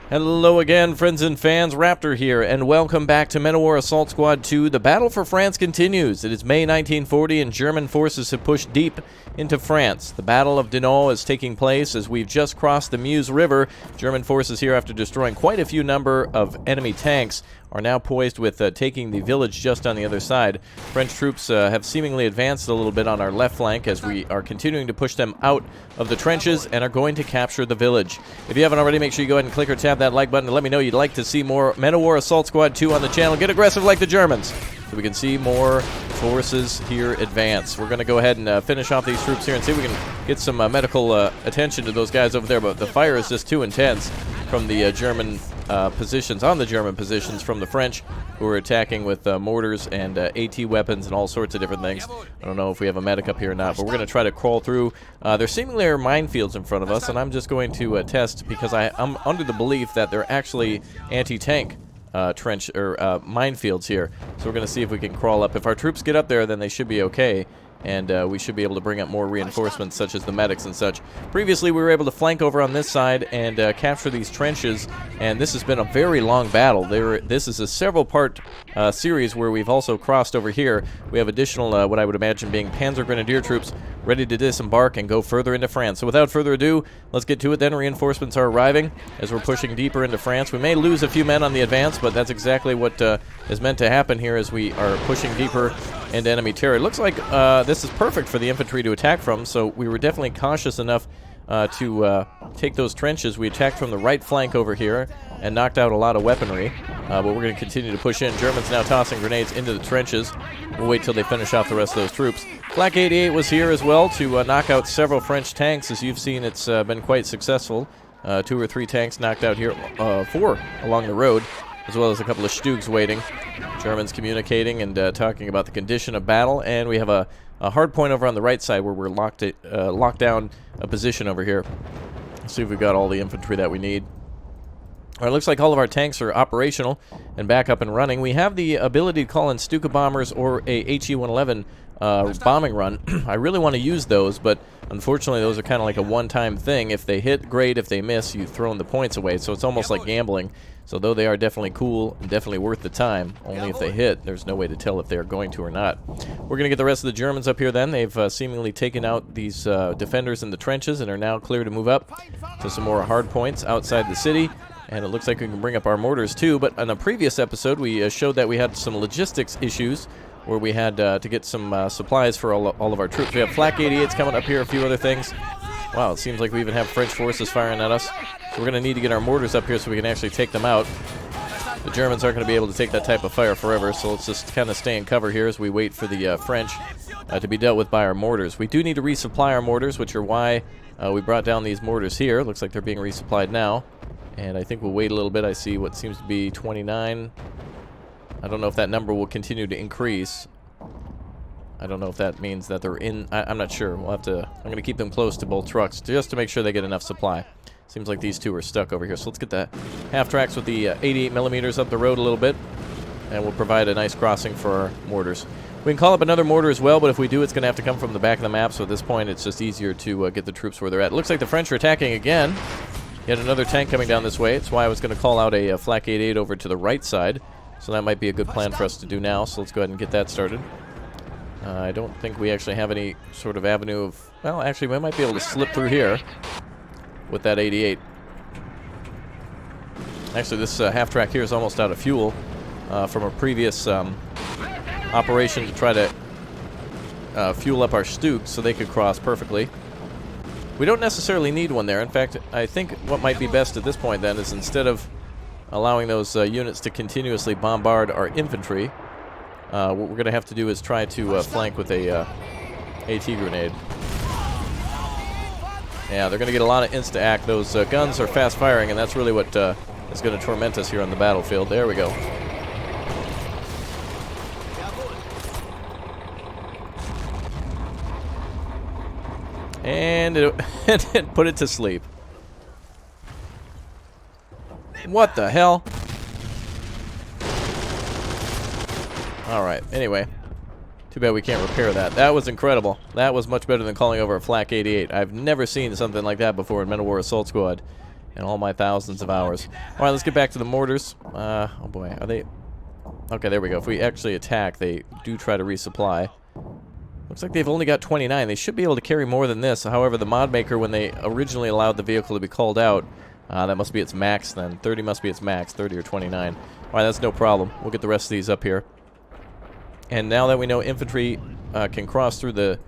Hello again, friends and fans. Raptor here, and welcome back to Men of War Assault Squad 2. The battle for France continues. It is May 1940, and German forces have pushed deep into France. The Battle of Dinant is taking place as we've just crossed the Meuse River. German forces here, after destroying quite a few number of enemy tanks, are now poised with taking the village just on the other side. French troops have seemingly advanced a little bit on our left flank as we are continuing to push them out of the trenches and are going to capture the village. If you haven't already, make sure you go ahead and click or tap that like button to let me know you'd like to see more Men of War Assault Squad 2 on the channel. Get aggressive like the Germans so we can see more forces here advance. We're going to go ahead and finish off these troops here and see if we can get some medical attention to those guys over there, but the fire is just too intense from the German positions, on the German positions from the French, who are attacking with mortars and AT weapons and all sorts of different things. I don't know if we have a medic up here or not, but we're going to try to crawl through. There seemingly are minefields in front of us, and I'm just going to test because I'm under the belief that they're actually anti-tank trench or minefields here. So we're going to see if we can crawl up. If our troops get up there, then they should be okay. And we should be able to bring up more reinforcements, such as the medics and such. Previously, we were able to flank over on this side and capture these trenches, and this has been a very long battle. This is a several-part series where we've also crossed over here. We have additional, what I would imagine being Panzer Grenadier troops ready to disembark and go further into France. So without further ado, let's get to it then. Reinforcements are arriving as we're pushing deeper into France. We may lose a few men on the advance, but that's exactly what is meant to happen here as we are pushing deeper into enemy territory. It looks like this is perfect for the infantry to attack from, so we were definitely cautious enough to take those trenches. We attacked from the right flank over here and knocked out a lot of weaponry, but we're going to continue to push in. Germans now tossing grenades into the trenches. We'll wait till they finish off the rest of those troops. Flak 88 was here as well to knock out several French tanks. As you've seen, it's been quite successful. 2 or 3 tanks knocked out here, 4 along the road, as well as a couple of Stugs waiting. Germans communicating and talking about the condition of battle, and we have a hard point over on the right side where we're locked down a position over here. Let's see if we've got all the infantry that we need. All right, looks like all of our tanks are operational and back up and running. We have the ability to call in Stuka bombers or a HE-111 bombing run. I really want to use those, but unfortunately those are kind of like a one-time thing. If they hit, great. If they miss, you've thrown the points away, so it's almost like gambling. So though they are definitely cool and definitely worth the time, only if they hit, there's no way to tell if they are going to or not. We're going to get the rest of the Germans up here then. They've seemingly taken out these defenders in the trenches and are now clear to move up to some more hard points outside the city. And it looks like we can bring up our mortars too, but on a previous episode we showed that we had some logistics issues where we had to get some supplies for all of our troops. We have Flak 88s coming up here, a few other things. Wow, it seems like we even have French forces firing at us. So we're going to need to get our mortars up here so we can actually take them out. The Germans aren't going to be able to take that type of fire forever, so let's just kind of stay in cover here as we wait for the French to be dealt with by our mortars. We do need to resupply our mortars, which are why we brought down these mortars here. Looks like they're being resupplied now. And I think we'll wait a little bit. I see what seems to be 29. I don't know if that number will continue to increase. I don't know if that means that they're in. I'm not sure. We'll have to. I'm going to keep them close to both trucks just to make sure they get enough supply. Seems like these two are stuck over here. So let's get the half tracks with the 88 millimeters up the road a little bit, and we'll provide a nice crossing for our mortars. We can call up another mortar as well, but if we do, it's going to have to come from the back of the map. So at this point, it's just easier to get the troops where they're at. It looks like the French are attacking again. Yet another tank coming down this way. That's why I was going to call out a Flak 88 over to the right side. So that might be a good plan for us to do now. So let's go ahead and get that started. I don't think we actually have any sort of avenue of... Well, actually, we might be able to slip through here with that 88. Actually, this half track here is almost out of fuel from a previous operation to try to fuel up our Stugs so they could cross perfectly. We don't necessarily need one there. In fact, I think what might be best at this point then is instead of allowing those units to continuously bombard our infantry, what we're going to have to do is try to flank with a AT grenade. Yeah, they're going to get a lot of insta-act. Those guns are fast-firing, and that's really what is going to torment us here on the battlefield. There we go. And it put it to sleep. What the hell? Alright, anyway. Too bad we can't repair that. That was incredible. That was much better than calling over a Flak 88. I've never seen something like that before in Men of War Assault Squad. in all my thousands of hours. Alright, let's get back to the mortars. Oh boy, are they... Okay, there we go. If we actually attack, they do try to resupply. Looks like they've only got 29. They should be able to carry more than this. However, the mod maker, when they originally allowed the vehicle to be called out, that must be its max then. 30 must be its max, 30 or 29. Alright, that's no problem. We'll get the rest of these up here. And now that we know infantry can cross through the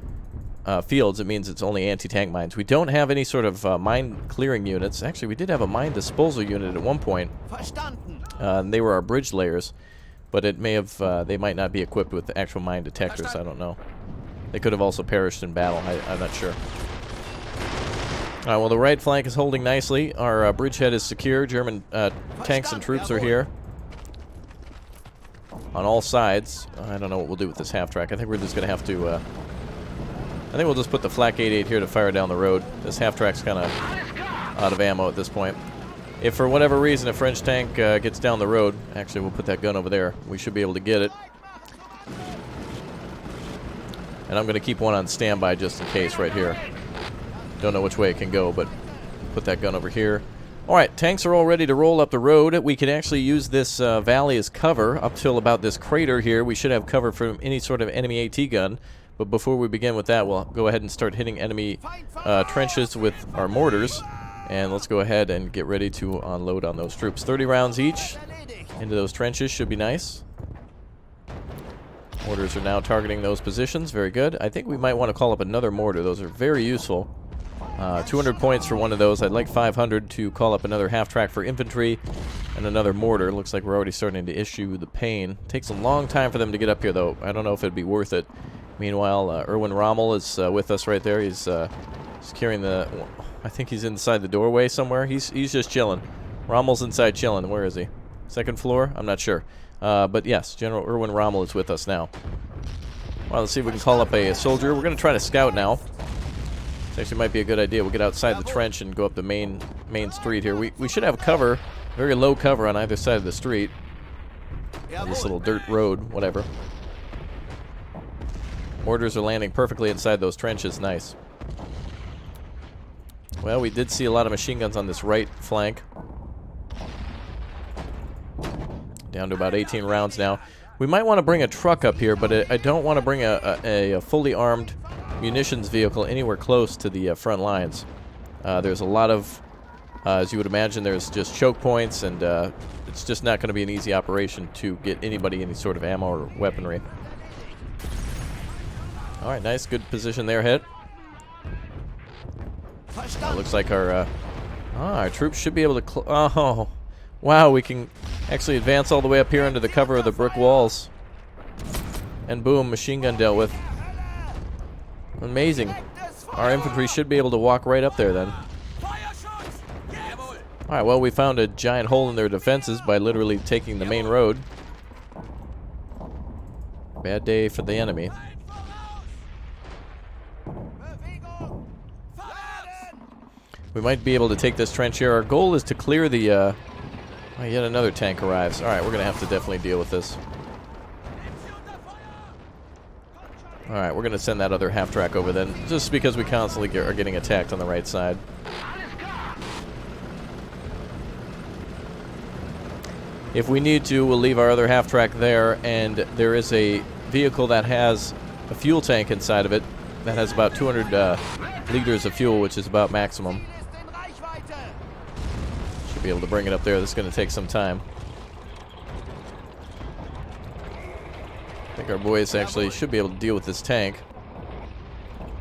fields, it means it's only anti-tank mines. We don't have any sort of mine clearing units. Actually, we did have a mine disposal unit at one point. And they were our bridge layers. But it may have, they might not be equipped with actual mine detectors. I don't know. They could have also perished in battle. I'm not sure. Alright, well, the right flank is holding nicely. Our bridgehead is secure. German tanks and troops are here. On all sides. I don't know what we'll do with this half-track. I think we're just going to have to... I think we'll just put the flak 88 here to fire down the road. This half-track's kind of out of ammo at this point. If for whatever reason a French tank gets down the road... Actually, we'll put that gun over there. We should be able to get it. And I'm going to keep one on standby just in case right here. Don't know which way it can go, but put that gun over here. Alright, tanks are all ready to roll up the road. We can actually use this valley as cover up till about this crater here. We should have cover from any sort of enemy AT gun. But before we begin with that, we'll go ahead and start hitting enemy trenches with our mortars. And let's go ahead and get ready to unload on those troops. 30 rounds each into those trenches should be nice. Mortars are now targeting those positions. Very good. I think we might want to call up another mortar. Those are very useful. 200 points for one of those. I'd like 500 to call up another half-track for infantry and another mortar. Looks like we're already starting to issue the pain. Takes a long time for them to get up here, though. I don't know if it'd be worth it. Meanwhile, Erwin Rommel is with us right there. He's securing the... I think he's inside the doorway somewhere. He's just chilling. Rommel's inside chilling. Where is he? Second floor? I'm not sure. But yes, General Erwin Rommel is with us now. Well, let's see if we can call up a soldier. We're going to try to scout now. This actually might be a good idea. We'll get outside the trench and go up the main street here. We should have cover, very low cover on either side of the street. This little dirt road, whatever. Mortars are landing perfectly inside those trenches. Nice. Well, we did see a lot of machine guns on this right flank. Down to about 18 rounds now. We might want to bring a truck up here, but I don't want to bring a fully armed munitions vehicle anywhere close to the front lines. There's a lot of, as you would imagine, there's just choke points, and it's just not going to be an easy operation to get anybody any sort of ammo or weaponry. Alright, nice, good position there, hit. Looks like our troops should be able to... Oh, wow, we can actually advance all the way up here under the cover of the brick walls. And boom, machine gun dealt with. Amazing. Our infantry should be able to walk right up there then. Alright, well, we found a giant hole in their defenses by literally taking the main road. Bad day for the enemy. We might be able to take this trench here. Our goal is to clear the... Oh, yet another tank arrives. Alright, we're going to have to definitely deal with this. Alright, we're going to send that other half-track over then, just because we constantly are getting attacked on the right side. If we need to, we'll leave our other half-track there, and there is a vehicle that has a fuel tank inside of it that has about 200 liters of fuel, which is about maximum. Should be able to bring it up there. This is going to take some time. I think our boys actually should be able to deal with this tank.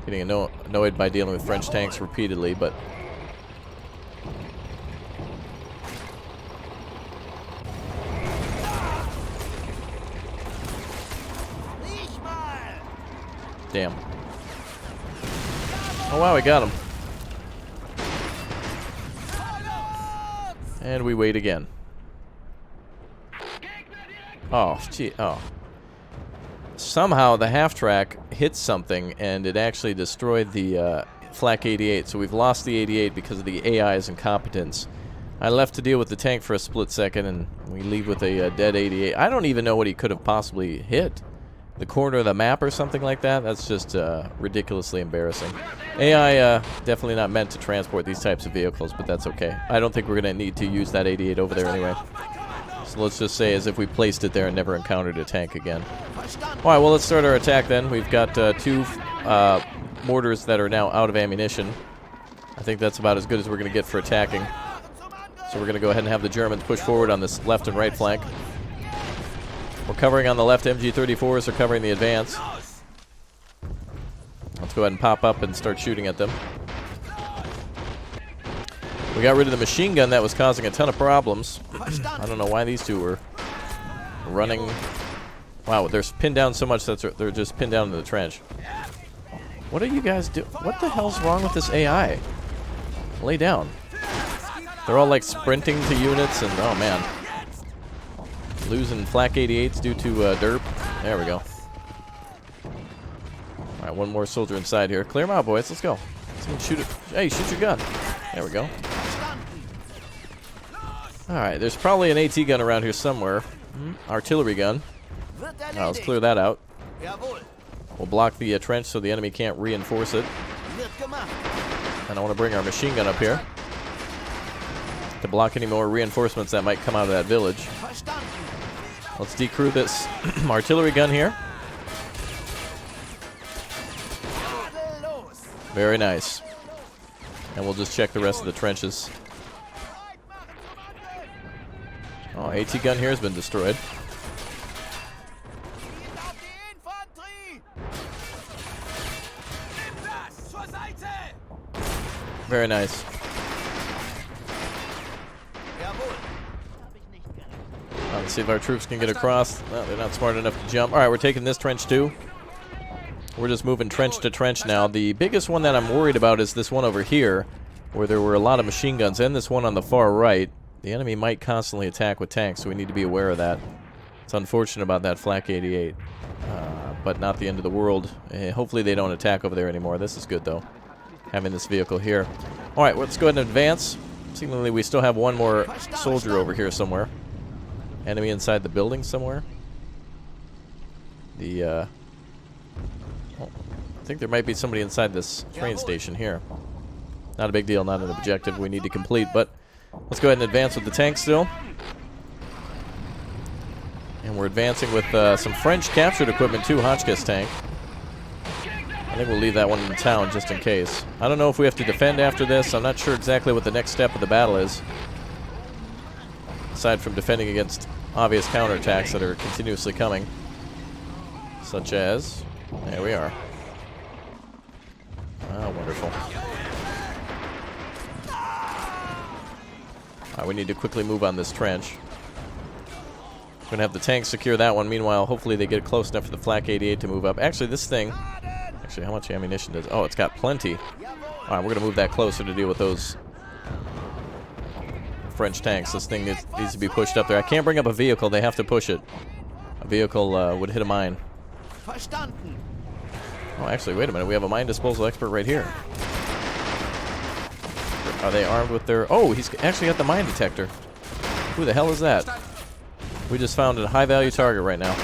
Getting annoyed by dealing with French tanks repeatedly, but... Damn. Oh wow, we got him. And we wait again. Oh, gee, oh. Somehow the half-track hit something and it actually destroyed the flak 88. So we've lost the 88 because of the AI's incompetence. I left to deal with the tank for a split second and we leave with a dead 88. I don't even know what he could have possibly hit. the corner of the map or something like that. That's just ridiculously embarrassing. AI definitely not meant to transport these types of vehicles, but that's okay. I don't think we're going to need to use that 88 over there anyway. So let's just say as if we placed it there and never encountered a tank again. Alright, well, let's start our attack then. We've got 2 mortars that are now out of ammunition. I think that's about as good as we're going to get for attacking. So we're going to go ahead and have the Germans push forward on this left and right flank. We're covering on the left. MG-34s are covering the advance. Let's go ahead and pop up and start shooting at them. We got rid of the machine gun that was causing a ton of problems. I don't know why these two were running. Wow, they're pinned down so much that they're just pinned down into the trench. What are you guys doing? What the hell's wrong with this AI? Lay down. They're all like sprinting to units and oh man. Losing flak 88s due to derp. There we go. Alright, one more soldier inside here. Clear them out, boys. Let's go. Someone shoot it. Hey, shoot your gun. There we go. Alright, there's probably an AT gun around here somewhere. Artillery gun. Let's clear that out. We'll block the trench so the enemy can't reinforce it. And I want to bring our machine gun up here to block any more reinforcements that might come out of that village. Let's decrew this artillery gun here. Very nice. And we'll just check the rest of the trenches. Oh, AT gun here has been destroyed. Very nice. Let's see if our troops can get across. No, they're not smart enough to jump. Alright, we're taking this trench too. We're just moving trench to trench now. The biggest one that I'm worried about is this one over here, where there were a lot of machine guns, and this one on the far right. The enemy might constantly attack with tanks, so we need to be aware of that. It's unfortunate about that flak 88, but not the end of the world. Hopefully they don't attack over there anymore. This is good, though, having this vehicle here. Alright, let's go ahead and advance. Seemingly we still have one more soldier over here somewhere. Enemy inside the building somewhere. I think there might be somebody inside this train station here. Not a big deal, not an objective we need to complete, but let's go ahead and advance with the tank still. And we're advancing with some French captured equipment too, Hotchkiss tank. I think we'll leave that one in town just in case. I don't know if we have to defend after this. I'm not sure exactly what the next step of the battle is, aside from defending against obvious counterattacks that are continuously coming. Such as... there we are. Oh, wonderful. Alright, we need to quickly move on this trench. We're gonna have the tanks secure that one. Meanwhile, hopefully they get close enough for the flak 88 to move up. Actually, this thing... actually, how much ammunition does... oh, it's got plenty. Alright, we're gonna move that closer to deal with those French tanks. This thing needs to be pushed up there. I can't bring up a vehicle. They have to push it. A vehicle would hit a mine. Oh, actually, wait a minute. We have a mine disposal expert right here. Are they armed with their... oh, he's actually got the mine detector. Who the hell is that? We just found a high-value target right now.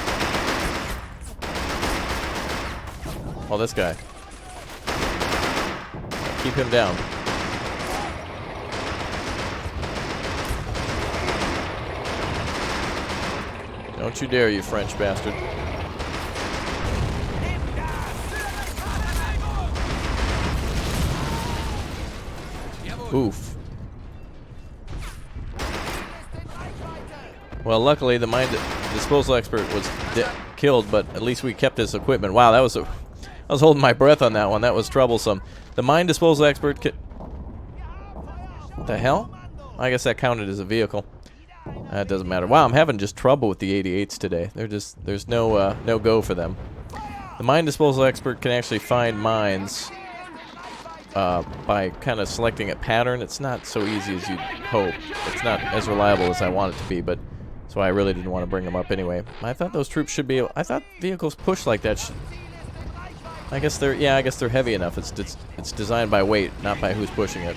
Oh, this guy. Keep him down. Don't you dare, you French bastard. Oof. Well, luckily the mine disposal expert was killed, but at least we kept his equipment. Wow, that was I was holding my breath on that one. That was troublesome. The mine disposal expert... what the hell? I guess that counted as a vehicle. That doesn't matter. Wow, I'm having just trouble with the 88s today. They're just... there's no go for them. The mine disposal expert can actually find mines by kind of selecting a pattern. It's not so easy as you'd hope. It's not as reliable as I want it to be, but that's why I really didn't want to bring them up anyway. I thought those troops should be able... I thought vehicles pushed like that I guess they're... yeah, I guess they're heavy enough. It's designed by weight, not by who's pushing it.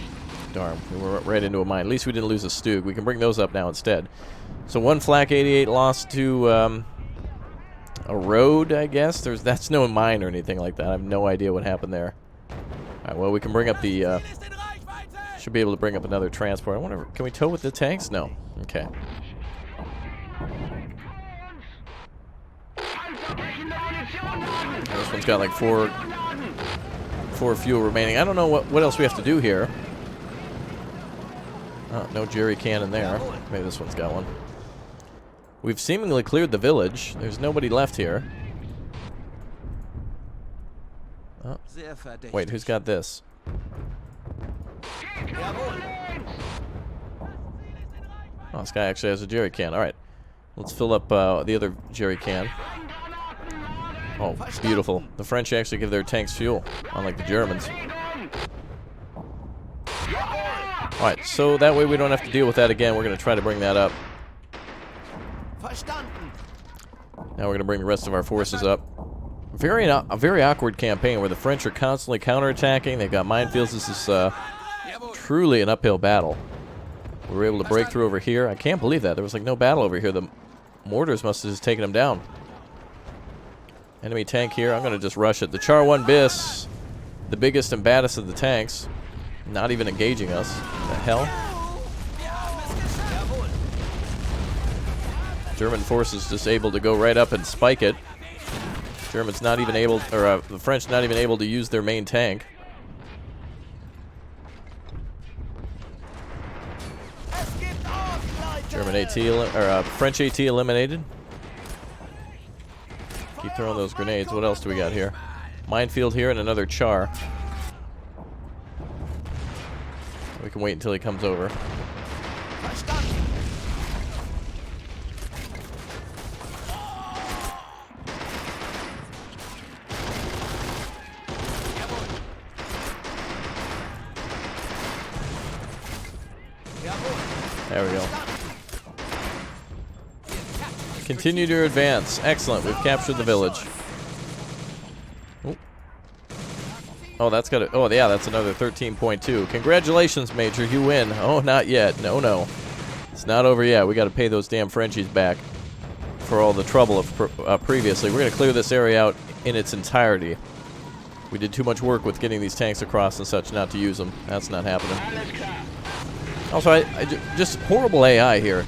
Darn, we were right into a mine. At least we didn't lose a Stug. We can bring those up now instead. So one flak 88 lost to a road, I guess. That's no mine or anything like that. I have no idea what happened there. Alright, well, we can bring up the, should be able to bring up another transport. I wonder, can we tow with the tanks? No. Okay. This one's got like four fuel remaining. I don't know what else we have to do here. Oh, no jerry can in there. Maybe this one's got one. We've seemingly cleared the village. There's nobody left here. Oh. Wait, who's got this? Oh, this guy actually has a jerry can. Alright. Let's fill up the other jerry can. Oh, it's beautiful. The French actually give their tanks fuel, unlike the Germans. Alright, so that way we don't have to deal with that again. We're going to try to bring that up. Now we're going to bring the rest of our forces up. A very awkward campaign where the French are constantly counterattacking. They've got minefields. This is truly an uphill battle. We were able to break through over here. I can't believe that. There was like no battle over here. The mortars must have just taken them down. Enemy tank here. I'm going to just rush it. The Char 1 Bis, the biggest and baddest of the tanks, not even engaging us. What the hell? German forces just able to go right up and spike it. Germans not even able, or the French not even able to use their main tank. German AT, or French AT eliminated. Keep throwing those grenades. What else do we got here? Minefield here and another Char. We can wait until he comes over. There we go. Continue to advance. Excellent. We've captured the village. Ooh. Oh, that's got it. Oh, yeah, that's another 13.2. Congratulations, Major. You win. Oh, not yet. No, no. It's not over yet. We got to pay those damn Frenchies back for all the trouble of previously. We're going to clear this area out in its entirety. We did too much work with getting these tanks across and such not to use them. That's not happening. Also, just horrible AI here.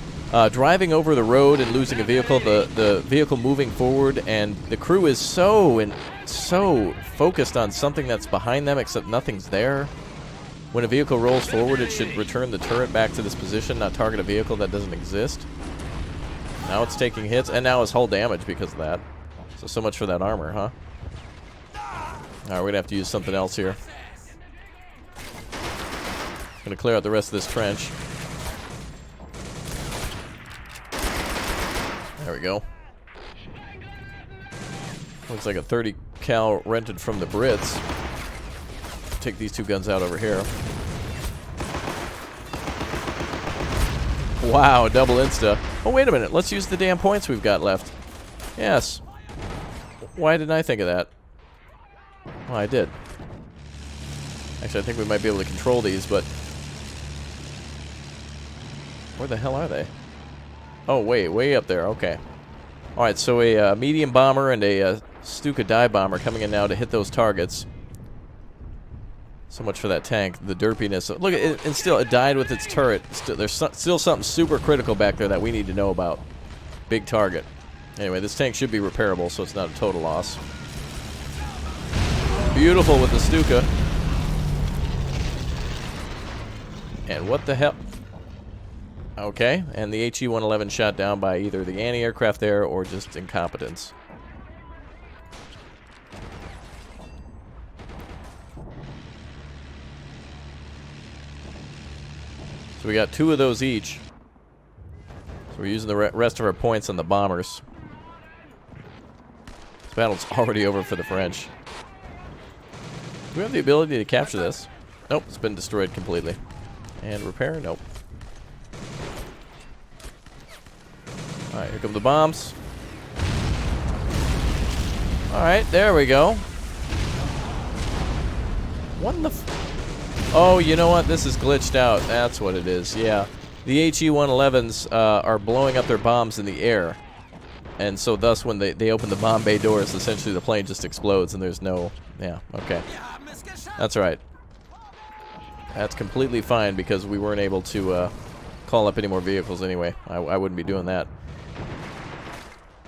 Driving over the road and losing a vehicle, the vehicle moving forward, and the crew is so focused on something that's behind them, except nothing's there. When a vehicle rolls forward, it should return the turret back to this position, not target a vehicle that doesn't exist. Now it's taking hits, and now it's hull damage because of that. So much for that armor, huh? Alright, we're gonna have to use something else here. Gonna clear out the rest of this trench. There we go. Looks like a 30 cal rented from the Brits. Take these two guns out over here. Wow, double insta. Oh, wait a minute. Let's use the damn points we've got left. Yes. Why didn't I think of that? Well, I did. Actually, I think we might be able to control these, but... where the hell are they? Oh, way up there. Okay. Alright, so a medium bomber and a Stuka dive bomber coming in now to hit those targets. So much for that tank. The derpiness. Look, and still, it died with its turret. There's still something super critical back there that we need to know about. Big target. Anyway, this tank should be repairable, so it's not a total loss. Beautiful with the Stuka. And what the hell? Okay, and the HE-111 shot down by either the anti-aircraft there or just incompetence. So we got 2 of those each. So we're using the rest of our points on the bombers. This battle's already over for the French. Do we have the ability to capture this? Nope, it's been destroyed completely. And repair? Nope. Alright, here come the bombs. Alright, there we go. What in the oh, you know what? This is glitched out. That's what it is, yeah. The HE-111s are blowing up their bombs in the air. And so thus when they open the bomb bay doors, essentially the plane just explodes and there's no... Yeah, okay. That's right. That's completely fine because we weren't able to call up any more vehicles anyway. I wouldn't be doing that.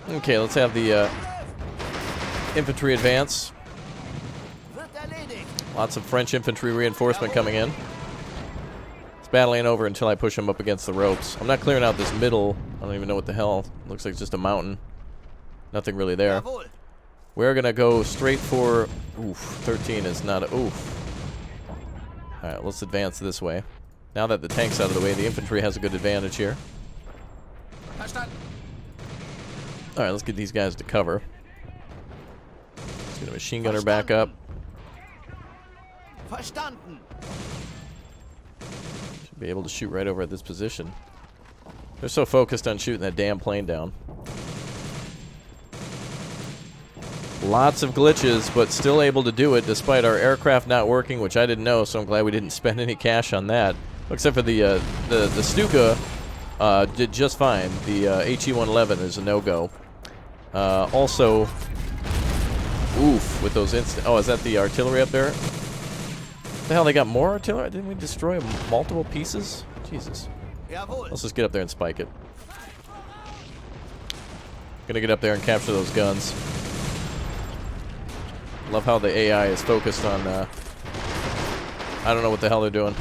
Okay, let's have the infantry advance. Lots of French infantry reinforcement coming in. It's battling over until I push them up against the ropes. I'm not clearing out this middle. I don't even know what the hell. Looks like it's just a mountain. Nothing really there. We're going to go straight for... Oof, 13 is not a... Oof. Alright, let's advance this way. Now that the tank's out of the way, the infantry has a good advantage here. Alright, let's get these guys to cover. Let's get a machine gunner back up. Should be able to shoot right over at this position. They're so focused on shooting that damn plane down. Lots of glitches, but still able to do it despite our aircraft not working, which I didn't know, so I'm glad we didn't spend any cash on that. Except for the Stuka did just fine. The HE-111 is a no-go. Also, oof, with those instant... Oh, is that the artillery up there? What the hell, they got more artillery? Didn't we destroy multiple pieces? Jesus. Let's just get up there and spike it. Gonna get up there and capture those guns. Love how the AI is focused on, I don't know what the hell they're doing,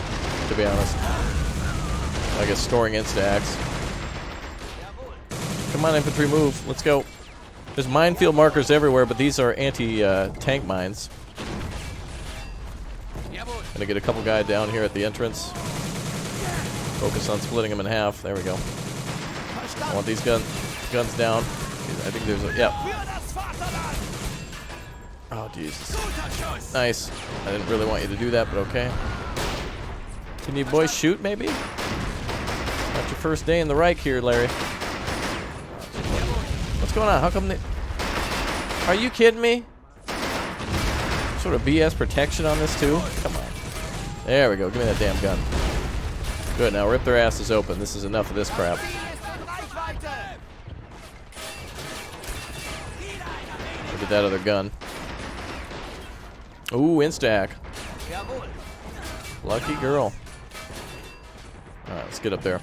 to be honest. I guess storing insta-acts. Come on, infantry, move. Let's go. There's minefield markers everywhere, but these are anti-tank mines. Gonna get a couple guys down here at the entrance. Focus on splitting them in half. There we go. I want these guns down. I think there's a... Yeah. Oh, Jesus. Nice. I didn't really want you to do that, but okay. Can you boys shoot, maybe? Not your first day in the Reich here, Larry. What's going on? How come they... Are you kidding me? Sort of BS protection on this, too? Come on. There we go. Give me that damn gun. Good. Now rip their asses open. This is enough of this crap. Look at that other gun. Ooh, Instack. Lucky girl. Alright, let's get up there.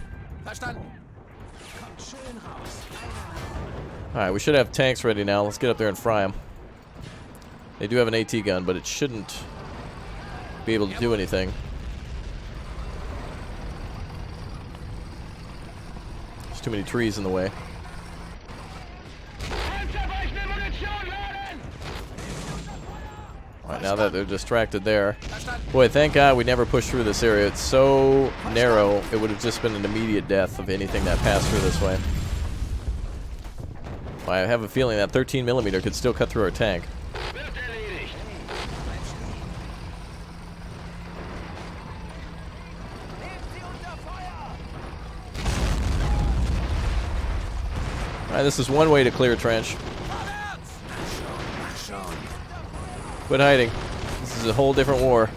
Alright, we should have tanks ready now. Let's get up there and fry them. They do have an AT gun, but it shouldn't be able to do anything. There's too many trees in the way. Alright, now that they're distracted there. Boy, thank God we never pushed through this area. It's so narrow, it would have just been an immediate death of anything that passed through this way. I have a feeling that 13mm could still cut through our tank. Alright, this is one way to clear a trench. Quit hiding. This is a whole different war.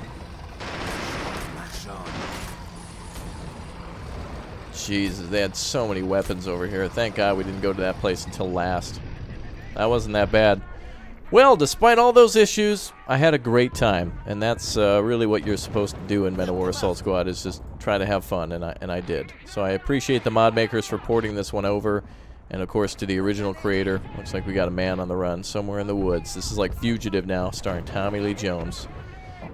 Jesus, they had so many weapons over here. Thank God we didn't go to that place until last. That wasn't that bad. Well, despite all those issues, I had a great time. And that's really what you're supposed to do in Men of War Assault Squad, is just try to have fun, and I did. So I appreciate the mod makers for porting this one over. And of course, to the original creator. Looks like we got a man on the run somewhere in the woods. This is like Fugitive now, starring Tommy Lee Jones.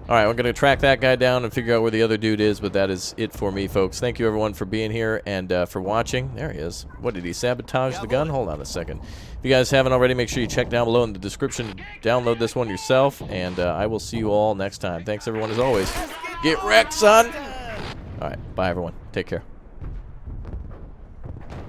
Alright, we're going to track that guy down and figure out where the other dude is, but that is it for me, folks. Thank you, everyone, for being here and for watching. There he is. What, did he sabotage the gun? Hold on a second. If you guys haven't already, make sure you check down below in the description to download this one yourself, and I will see you all next time. Thanks, everyone, as always. Get wrecked, son! Alright, bye, everyone. Take care.